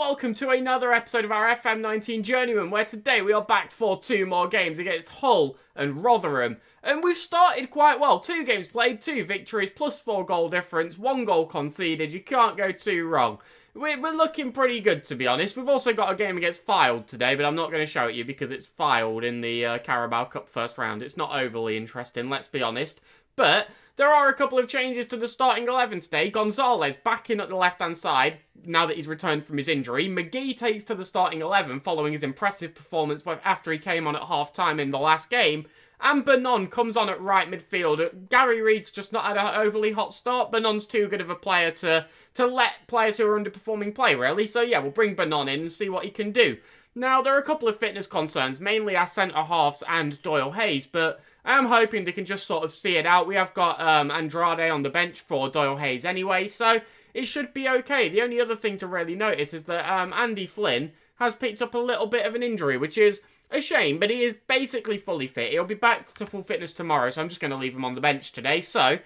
welcome to another episode of our FM19 Journeyman, where today we are back for 2 more games against Hull and Rotherham. And we've started quite well. 2 games played, 2 victories, plus 4 goal difference, 1 goal conceded. You can't go too wrong. We're looking pretty good, to be honest. We've also got a game against Filed today, but I'm not going to show it you because it's Filed in the Carabao Cup first round. It's not overly interesting, let's be honest. But there are a couple of changes to the starting 11 today. Gonzalez back in at the left-hand side, now that he's returned from his injury. McGee takes to the starting 11 following his impressive performance after he came on at half-time in the last game. And Bannon comes on at right midfield. Gary Reed's just not had an overly hot start. Bannon's too good of a player to let players who are underperforming play, really. So yeah, we'll bring Bannon in and see what he can do. Now, there are a couple of fitness concerns, mainly our centre-halves and Doyle Hayes, but I am hoping they can just sort of see it out. We have got Andrade on the bench for Doyle Hayes anyway, so it should be okay. The only other thing to really notice is that Andy Flynn has picked up a little bit of an injury, which is a shame, but he is basically fully fit. He'll be back to full fitness tomorrow, so I'm just going to leave him on the bench today. So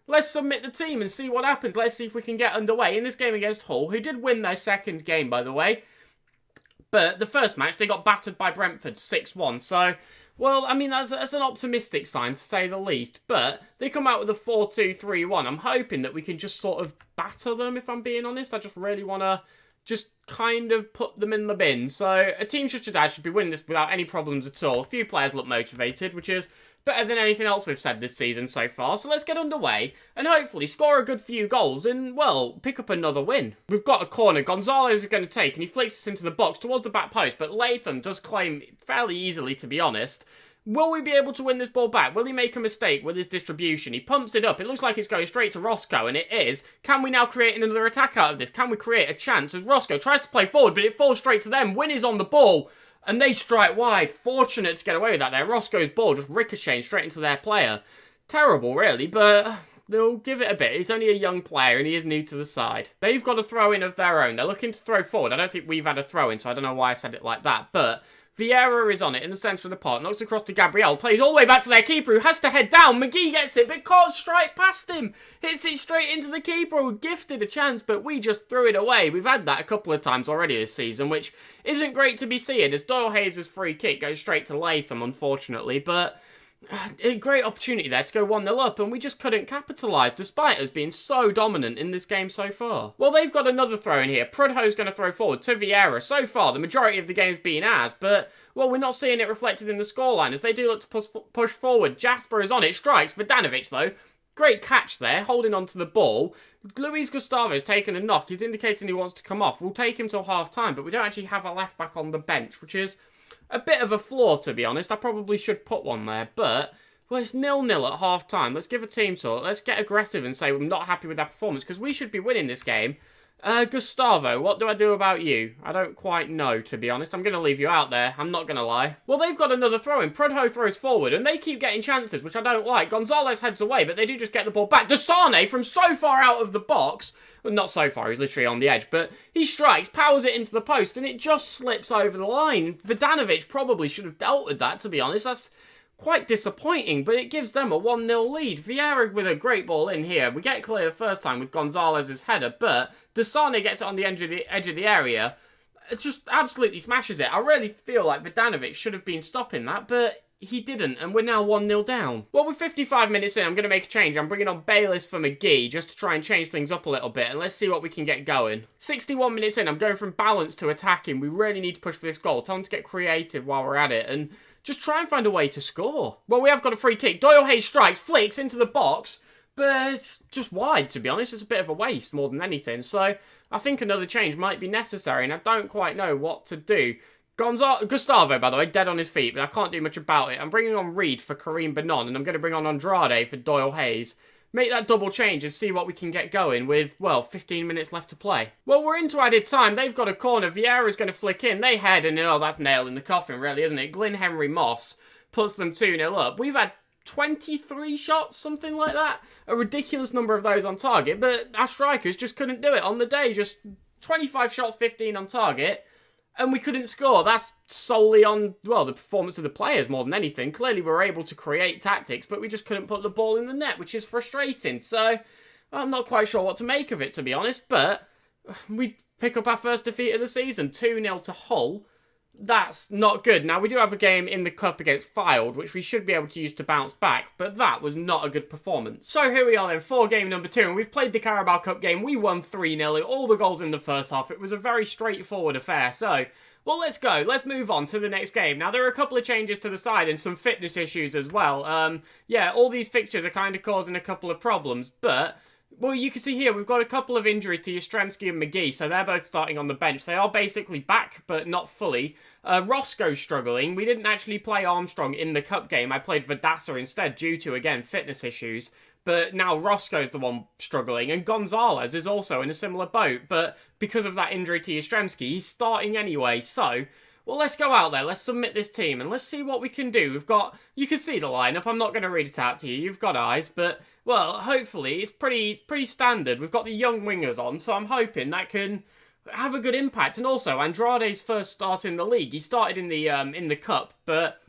let's submit the team and see what happens. Let's see if we can get underway in this game against Hull, who did win their second game, by the way. But the first match, they got battered by Brentford 6-1. So, well, I mean, that's an optimistic sign, to say the least. But they come out with a 4-2-3-1. I'm hoping that we can just sort of batter them, if I'm being honest. I just really want to just kind of put them in the bin. So, a team such as that should be winning this without any problems at all. A few players look motivated, which is better than anything else we've said this season so far. So let's get underway and hopefully score a good few goals and, well, pick up another win. We've got a corner Gonzalez is going to take and he flicks us into the box towards the back post, but Latham does claim fairly easily, to be honest. Will we be able to win this ball back? Will he make a mistake with his distribution? He pumps it up. It looks like it's going straight to Roscoe, and it is. Can we now create another attack out of this? Can we create a chance as Roscoe tries to play forward, but it falls straight to them. Win is on the ball. And they strike wide. Fortunate to get away with that there. Roscoe's ball just ricocheting straight into their player. Terrible, really, but they'll give it a bit. He's only a young player and he is new to the side. They've got a throw-in of their own. They're looking to throw forward. I don't think we've had a throw-in, so I don't know why I said it like that. But Vieira is on it in the centre of the park. Knocks across to Gabriel. Plays all the way back to their keeper who has to head down. McGee gets it, but can't strike past him. Hits it straight into the keeper who gifted a chance, but we just threw it away. We've had that a couple of times already this season, which isn't great to be seeing as Doyle Hayes' free kick goes straight to Latham, unfortunately. But a great opportunity there to go 1-0 up, and we just couldn't capitalise, despite us being so dominant in this game so far. Well, they've got another throw in here. Prudhow's going to throw forward to Vieira. So far, the majority of the game's been ours, but, well, we're not seeing it reflected in the scoreline, as they do look to push forward. Jasper is on it, strikes. Verdanovic, though, great catch there, holding on to the ball. Luis Gustavo's taken a knock. He's indicating he wants to come off. We'll take him till half-time, but we don't actually have a left-back on the bench, which is a bit of a flaw, to be honest. I probably should put one there, but, well, it's 0-0 at half-time. Let's give a team talk. Let's get aggressive and say we're not happy with that performance, because we should be winning this game. Gustavo, what do I do about you? I don't quite know, to be honest. I'm going to leave you out there. I'm not going to lie. Well, they've got another throw-in. Prudhoe throws forward, and they keep getting chances, which I don't like. Gonzalez heads away, but they do just get the ball back. Desane, from so far out of the box, well, not so far, he's literally on the edge, but he strikes, powers it into the post, and it just slips over the line. Verdanovic probably should have dealt with that, to be honest. That's quite disappointing, but it gives them a 1-0 lead. Vieira with a great ball in here. We get clear the first time with Gonzalez's header, but Desane gets it on the edge of the area. It just absolutely smashes it. I really feel like Verdanovic should have been stopping that, but he didn't, and we're now 1-0 down. Well, with 55 minutes in, I'm going to make a change. I'm bringing on Bayliss for McGee just to try and change things up a little bit, and let's see what we can get going. 61 minutes in, I'm going from balance to attacking. We really need to push for this goal. Tell them to get creative while we're at it, and just try and find a way to score. Well, we have got a free kick. Doyle Hayes strikes, flicks into the box, but it's just wide, to be honest. It's a bit of a waste more than anything, so I think another change might be necessary, and I don't quite know what to do. Gustavo, by the way, dead on his feet, but I can't do much about it. I'm bringing on Reed for Karim Bannon, and I'm going to bring on Andrade for Doyle Hayes. Make that double change and see what we can get going with, well, 15 minutes left to play. Well, we're into added time. They've got a corner. Vieira's going to flick in. They head, and oh, that's nail in the coffin, really, isn't it? Glyn Henry Moss puts them 2-0 up. We've had 23 shots, something like that. A ridiculous number of those on target, but our strikers just couldn't do it on the day. Just 25 shots, 15 on target. And we couldn't score. That's solely on, well, the performance of the players more than anything. Clearly, we were able to create tactics, but we just couldn't put the ball in the net, which is frustrating. So, I'm not quite sure what to make of it, to be honest. But we pick up our first defeat of the season, 2-0 to Hull. That's not good. Now, we do have a game in the Cup against Fylde, which we should be able to use to bounce back, but that was not a good performance. So here we are then, for game number 2, and we've played the Carabao Cup game. We won 3-0, all the goals in the first half. It was a very straightforward affair, so... Well, let's go. Let's move on to the next game. Now, there are a couple of changes to the side and some fitness issues as well. Yeah, all these fixtures are kind of causing a couple of problems, but... Well, you can see here, we've got a couple of injuries to Yastrzemski and McGee, so they're both starting on the bench. They are basically back, but not fully. Roscoe's struggling. We didn't actually play Armstrong in the Cup game. I played Verdassa instead due to, again, fitness issues. But now Roscoe's the one struggling, and Gonzalez is also in a similar boat. But because of that injury to Yastrzemski, he's starting anyway, so... Well, let's go out there, let's submit this team, and let's see what we can do. We've got, you can see the lineup, I'm not going to read it out to you, you've got eyes, but, well, hopefully, it's pretty standard. We've got the young wingers on, so I'm hoping that can have a good impact. And also, Andrade's first start in the league, he started in the Cup, but...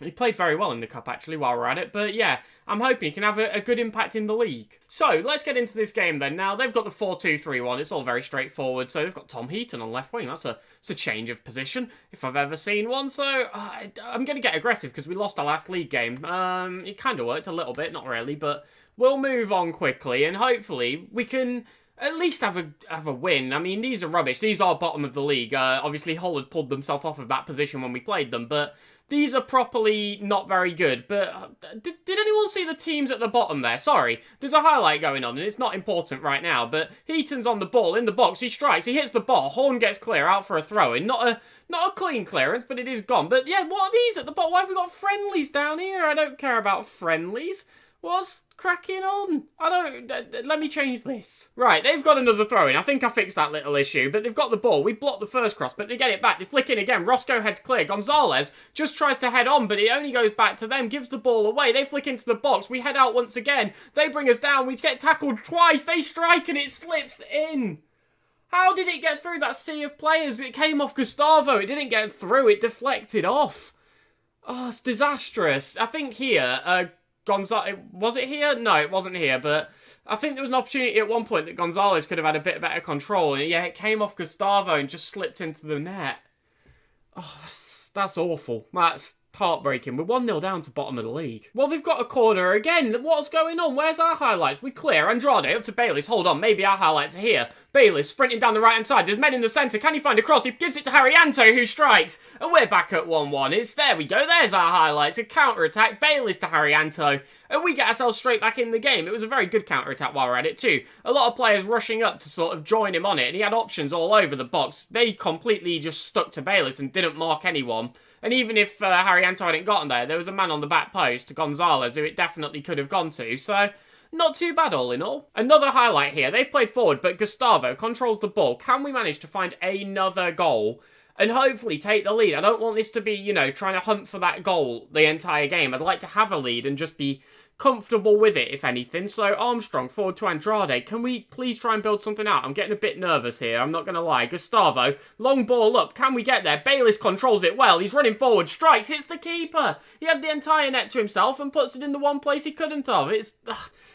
He played very well in the Cup, actually, while we're at it. But, yeah, I'm hoping he can have a good impact in the league. So, let's get into this game, then. Now, they've got the 4-2-3-1. It's all very straightforward. So, they've got Tom Heaton on left wing. That's a change of position, if I've ever seen one. So, I'm going to get aggressive, because we lost our last league game. It kind of worked a little bit, not really. But we'll move on quickly, and hopefully, we can... At least have a win. I mean, these are rubbish. These are bottom of the league. Obviously, Hull had pulled themselves off of that position when we played them, but these are properly not very good. But did anyone see the teams at the bottom there? Sorry, there's a highlight going on, and it's not important right now, but Heaton's on the ball, in the box, he strikes, he hits the bar, Horn gets clear, out for a throw-in. Not a clean clearance, but it is gone. But yeah, what are these at the bottom? Why have we got friendlies down here? I don't care about friendlies. What's cracking on? Let me change this. Right, they've got another throw-in. I think I fixed that little issue, but they've got the ball. We blocked the first cross, but they get it back. They flick in again. Roscoe heads clear. Gonzalez just tries to head on, but it only goes back to them, gives the ball away. They flick into the box. We head out once again. They bring us down. We get tackled twice. They strike, and it slips in. How did it get through that sea of players? It came off Gustavo. It didn't get through. It deflected off. Oh, it's disastrous. I think here, Gonzalez, was it here? No, it wasn't here, but I think there was an opportunity at one point that Gonzalez could have had a bit better control, and yeah, it came off Gustavo and just slipped into the net. Oh, that's awful. That's heartbreaking. We're 1-0 down to bottom of the league. Well, they've got a corner again. What's going on? Where's our highlights? We clear. Andrade up to Bayliss. Hold on, maybe our highlights are here. Bayliss sprinting down the right-hand side. There's men in the centre. Can he find a cross? He gives it to Haryanto, who strikes. And we're back at 1-1. There we go. There's our highlights. A counter-attack. Bayliss to Haryanto. And we get ourselves straight back in the game. It was a very good counter-attack while we're at it, too. A lot of players rushing up to sort of join him on it. And he had options all over the box. They completely just stuck to Bayliss and didn't mark anyone. And even if Haryanto hadn't gotten there was a man on the back post, Gonzalez, who it definitely could have gone to. So, not too bad all in all. Another highlight here. They've played forward, but Gustavo controls the ball. Can we manage to find another goal and hopefully take the lead? I don't want this to be, trying to hunt for that goal the entire game. I'd like to have a lead and just be comfortable with it, if anything. So, Armstrong forward to Andrade. Can we please try and build something out? I'm getting a bit nervous here, I'm not going to lie. Gustavo, long ball up. Can we get there? Bayliss controls it well. He's running forward, strikes, hits the keeper. He had the entire net to himself and puts it in the one place he couldn't have. It's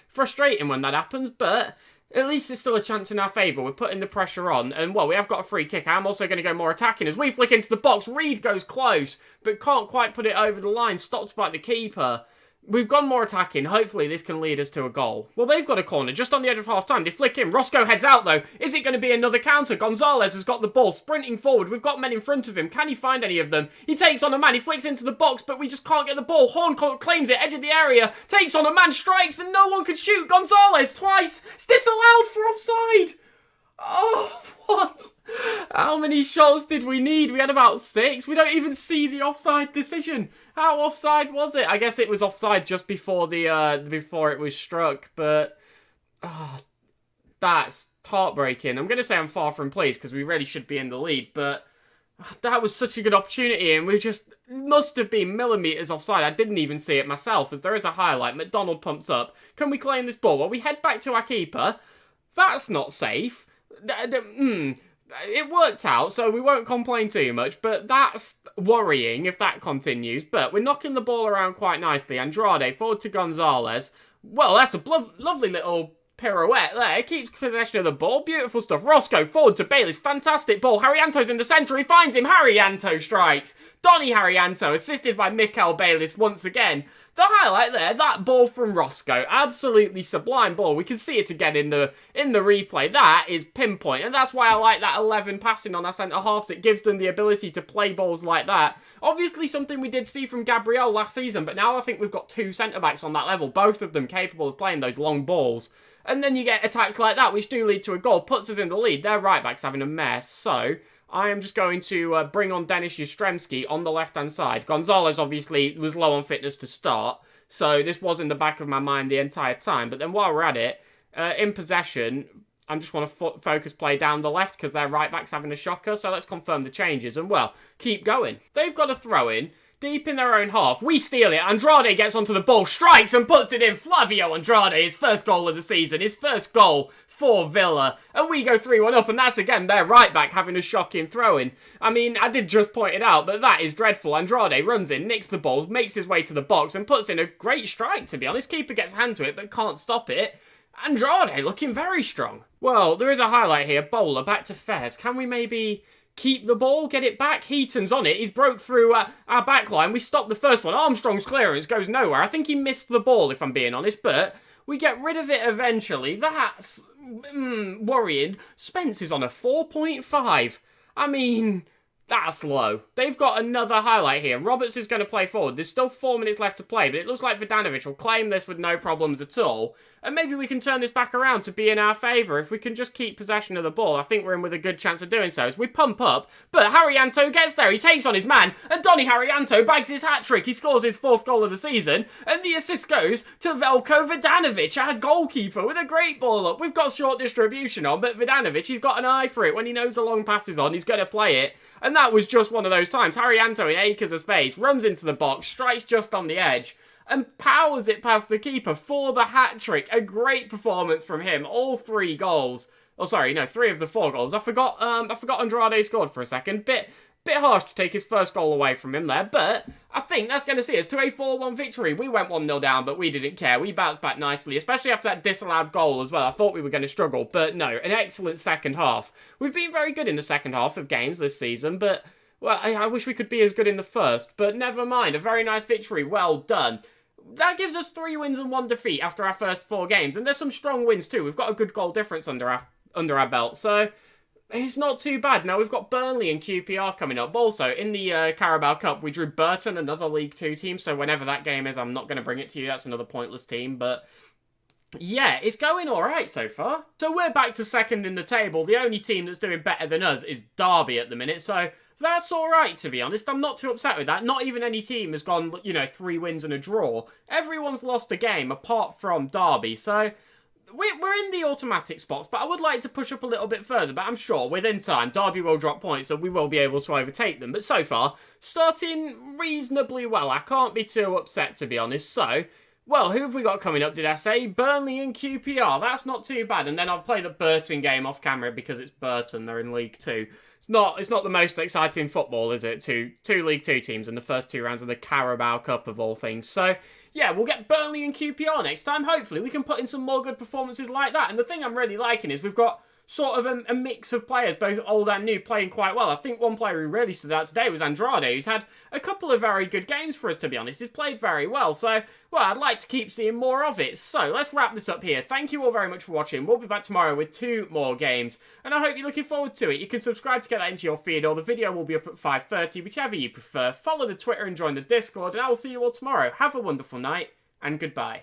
frustrating when that happens, but at least there's still a chance in our favour. We're putting the pressure on, and, well, we have got a free kick. I'm also going to go more attacking. As we flick into the box, Reed goes close, but can't quite put it over the line. Stopped by the keeper. We've gone more attacking. Hopefully this can lead us to a goal. Well, they've got a corner just on the edge of half-time. They flick in. Roscoe heads out, though. Is it going to be another counter? Gonzalez has got the ball, sprinting forward. We've got men in front of him. Can he find any of them? He takes on a man. He flicks into the box, but we just can't get the ball. Horn claims it, edge of the area. Takes on a man, strikes, and no one can shoot. Gonzalez twice. It's disallowed for offside. Oh, what? How many shots did we need? We had about 6. We don't even see the offside decision. How offside was it? I guess it was offside just before before it was struck, but that's heartbreaking. I'm going to say I'm far from pleased because we really should be in the lead, but that was such a good opportunity and we just must have been millimetres offside. I didn't even see it myself as there is a highlight. McDonald pumps up. Can we claim this ball? Well, we head back to our keeper. That's not safe. It worked out, so we won't complain too much, but that's worrying if that continues. But we're knocking the ball around quite nicely. Andrade forward to Gonzalez. Well, that's a lovely little pirouette there. Keeps possession of the ball. Beautiful stuff. Roscoe forward to Bayliss. Fantastic ball. Haryanto's in the centre. He finds him. Haryanto strikes. Donny Haryanto, assisted by Mikael Bayliss once again. The highlight there, that ball from Roscoe. Absolutely sublime ball. We can see it again in the replay. That is pinpoint. And that's why I like that 11 passing on our centre-halves. It gives them the ability to play balls like that. Obviously something we did see from Gabriel last season. But now I think we've got two centre-backs on that level. Both of them capable of playing those long balls. And then you get attacks like that, which do lead to a goal. Puts us in the lead. Their right-back's having a mess. So I am just going to bring on Denis Jastrzemski on the left-hand side. Gonzalez obviously was low on fitness to start, so this was in the back of my mind the entire time. But then while we're at it, in possession, I just want to focus play down the left because their right-back's having a shocker, so let's confirm the changes. And, well, keep going. They've got a throw-in. Deep in their own half. We steal it. Andrade gets onto the ball, strikes and puts it in. Flavio Andrade, his first goal of the season. His first goal for Villa. And we go 3-1 up. And that's, again, their right back having a shocking throw-in. I mean, I did just point it out, but that is dreadful. Andrade runs in, nicks the ball, makes his way to the box and puts in a great strike, to be honest. Keeper gets a hand to it, but can't stop it. Andrade looking very strong. Well, there is a highlight here. Bowler back to Fez. Can we maybe keep the ball, get it back? Heaton's on it. He's broke through our back line. We stopped the first one. Armstrong's clearance goes nowhere. I think he missed the ball, if I'm being honest, but we get rid of it eventually. That's worrying. Spence is on a 4.5. I mean, that's low. They've got another highlight here. Roberts is going to play forward. There's still 4 minutes left to play, but it looks like Vidanovic will claim this with no problems at all. And maybe we can turn this back around to be in our favour if we can just keep possession of the ball. I think we're in with a good chance of doing so as we pump up. But Haryanto gets there. He takes on his man. And Donny Haryanto bags his hat-trick. He scores his 4th goal of the season. And the assist goes to Veljko Vidanovic, our goalkeeper, with a great ball up. We've got short distribution on, but Vidanovic, he's got an eye for it. When he knows the long pass is on, he's going to play it. And that was just one of those times. Haryanto in acres of space, runs into the box, strikes just on the edge, and powers it past the keeper for the hat-trick. A great performance from him. All 3 goals. Oh, sorry, no, 3 of the 4 goals. I forgot Andrade scored for a second. Bit harsh to take his first goal away from him there, but I think that's going to see us to a 4-1 victory. We went 1-0 down, but we didn't care. We bounced back nicely, especially after that disallowed goal as well. I thought we were going to struggle, but no, an excellent second half. We've been very good in the second half of games this season, but, well, I wish we could be as good in the first, but never mind. A very nice victory. Well done. That gives us 3 wins and 1 defeat after our first 4 games, and there's some strong wins too. We've got a good goal difference under our belt, so it's not too bad. Now, we've got Burnley and QPR coming up. Also, in the Carabao Cup, we drew Burton, another League 2 team. So whenever that game is, I'm not going to bring it to you. That's another pointless team. But yeah, it's going all right so far. So we're back to second in the table. The only team that's doing better than us is Derby at the minute. So that's all right, to be honest. I'm not too upset with that. Not even any team has gone, 3 wins and a draw. Everyone's lost a game apart from Derby. So we're in the automatic spots, but I would like to push up a little bit further. But I'm sure within time, Derby will drop points, so we will be able to overtake them. But so far, starting reasonably well. I can't be too upset, to be honest. So, well, who have we got coming up, did I say? Burnley and QPR. That's not too bad. And then I'll play the Burton game off camera because it's Burton. They're in League 2. It's not the most exciting football, is it? Two League 2 teams in the first 2 rounds of the Carabao Cup of all things. So yeah, we'll get Burnley and QPR next time. Hopefully we can put in some more good performances like that. And the thing I'm really liking is we've got sort of a mix of players, both old and new, playing quite well. I think one player who really stood out today was Andrade, who's had a couple of very good games for us, to be honest. He's played very well, so, well, I'd like to keep seeing more of it. So, let's wrap this up here. Thank you all very much for watching. We'll be back tomorrow with 2 more games, and I hope you're looking forward to it. You can subscribe to get that into your feed, or the video will be up at 5:30, whichever you prefer. Follow the Twitter and join the Discord, and I will see you all tomorrow. Have a wonderful night, and goodbye.